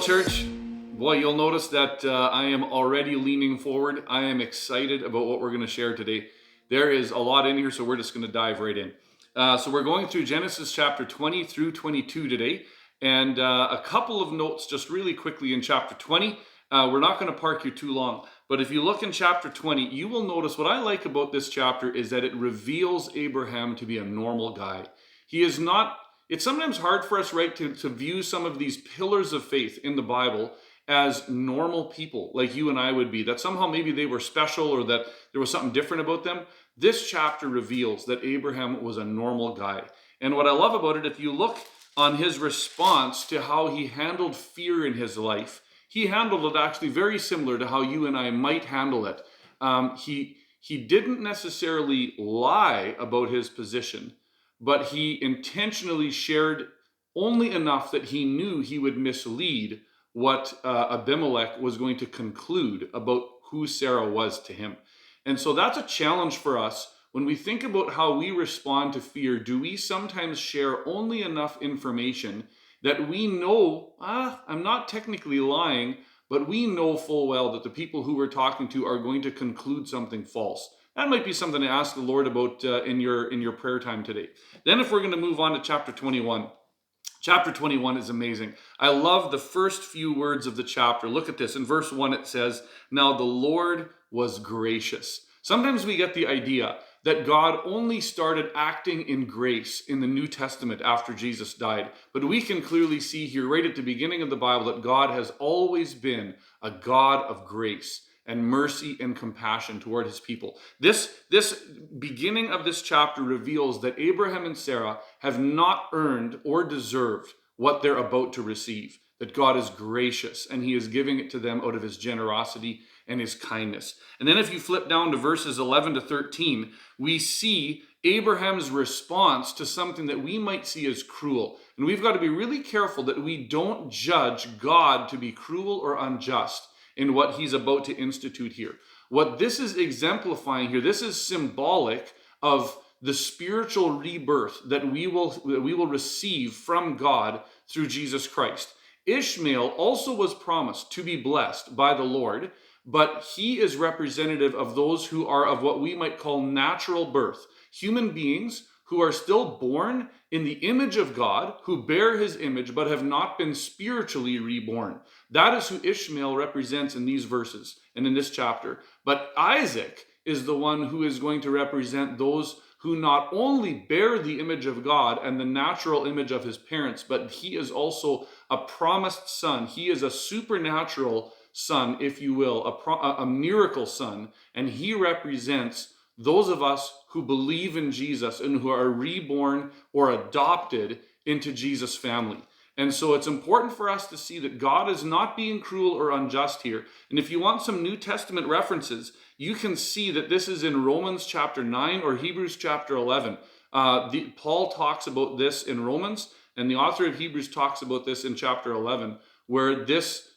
church. Boy, you'll notice that I am already leaning forward. I am excited about what we're going to share today. There is a lot in here, so we're just going to dive right in. So we're going through Genesis chapter 20 through 22 today. And a couple of notes just really quickly in chapter 20. We're not going to park you too long. But if you look in chapter 20, you will notice what I like about this chapter is that it reveals Abraham to be a normal guy. He is not... It's sometimes hard for us, right, to view some of these pillars of faith in the Bible as normal people like you and I would be, that somehow maybe they were special or that there was something different about them. This chapter reveals that Abraham was a normal guy. And what I love about it, if you look on his response to how he handled fear in his life, he handled it actually very similar to how you and I might handle it. He didn't necessarily lie about his position, but he intentionally shared only enough that he knew he would mislead what Abimelech was going to conclude about who Sarah was to him. And so that's a challenge for us. When we think about how we respond to fear, do we sometimes share only enough information that we know, I'm not technically lying, but we know full well that the people who we're talking to are going to conclude something false? That might be something to ask the Lord about in your prayer time today. Then if we're going to move on to chapter 21. Chapter 21 is amazing. I love the first few words of the chapter. Look at this. In verse 1 it says, "Now the Lord was gracious." Sometimes we get the idea that God only started acting in grace in the New Testament after Jesus died. But we can clearly see here right at the beginning of the Bible that God has always been a God of grace and mercy and compassion toward his people. This beginning of this chapter reveals that Abraham and Sarah have not earned or deserved what they're about to receive. That God is gracious and he is giving it to them out of his generosity and his kindness. And then if you flip down to verses 11 to 13, we see Abraham's response to something that we might see as cruel. And we've got to be really careful that we don't judge God to be cruel or unjust in what he's about to institute here. What this is exemplifying here, this is symbolic of the spiritual rebirth that we will receive from God through Jesus Christ. Ishmael also was promised to be blessed by the Lord, but he is representative of those who are of what we might call natural birth, human beings who are still born in the image of God, who bear his image, but have not been spiritually reborn. That is who Ishmael represents in these verses and in this chapter. But Isaac is the one who is going to represent those who not only bear the image of God and the natural image of his parents, but he is also a promised son. He is a supernatural son, if you will, a miracle son, and he represents those of us who believe in Jesus and who are reborn or adopted into Jesus' family. And so it's important for us to see that God is not being cruel or unjust here. And if you want some New Testament references, you can see that this is in Romans chapter 9 or Hebrews chapter 11. Paul talks about this in Romans, and the author of Hebrews talks about this in chapter 11, where this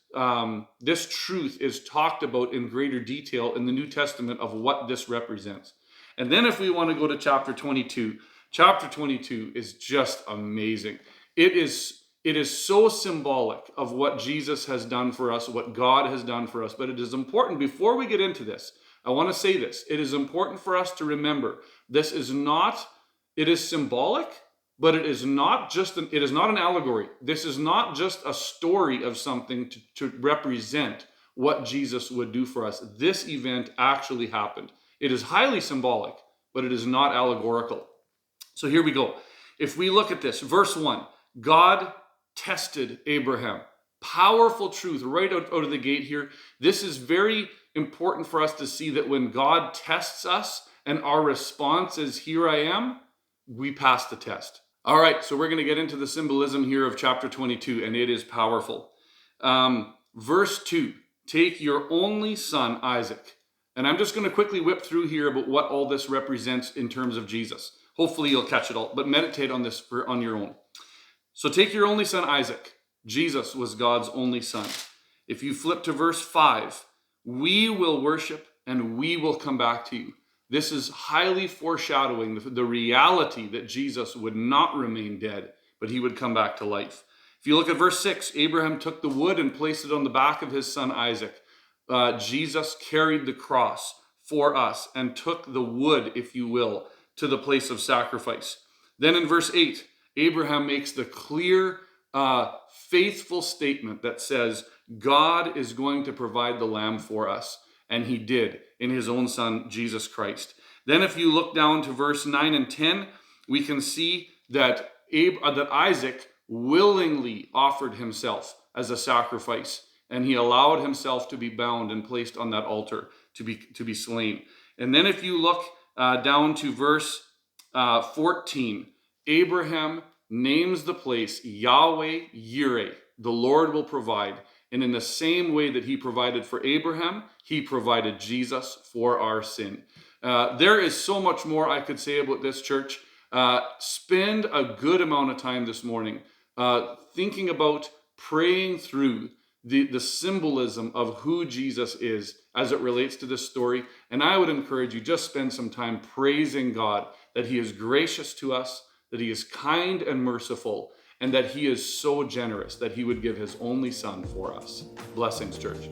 truth is talked about in greater detail in the New Testament of what this represents. And then if we want to go to chapter 22 is just amazing. It is so symbolic of what Jesus has done for us, what God has done for us. But it is important, before we get into this, I want to say this. It is important for us to remember, it is symbolic, but it is not an allegory. This is not just a story of something to represent what Jesus would do for us. This event actually happened. It is highly symbolic, but it is not allegorical. So here we go. If we look at this, verse 1, God tested Abraham. Powerful truth right out of the gate here. This is very important for us to see that when God tests us and our response is, "Here I am," we pass the test. All right, so we're going to get into the symbolism here of chapter 22, and it is powerful. Verse 2, "Take your only son, Isaac." And I'm just going to quickly whip through here about what all this represents in terms of Jesus. Hopefully you'll catch it all, but meditate on this on your own. So take your only son, Isaac. Jesus was God's only son. If you flip to verse 5, "We will worship and we will come back to you." This is highly foreshadowing the reality that Jesus would not remain dead, but he would come back to life. If you look at verse 6, Abraham took the wood and placed it on the back of his son Isaac. Jesus carried the cross for us and took the wood, if you will, to the place of sacrifice. Then in verse 8, Abraham makes the clear, faithful statement that says, God is going to provide the lamb for us. And he did in his own son, Jesus Christ. Then if you look down to verse 9 and 10, we can see that Isaac willingly offered himself as a sacrifice, and he allowed himself to be bound and placed on that altar to be slain. And then if you look down to verse 14, Abraham names the place Yahweh Yireh, the Lord will provide. And in the same way that he provided for Abraham, he provided Jesus for our sin. There is so much more I could say about this, church. Spend a good amount of time this morning thinking about praying through the symbolism of who Jesus is as it relates to this story. And I would encourage you, just spend some time praising God that he is gracious to us, that he is kind and merciful, and that he is so generous that he would give his only son for us. Blessings, church.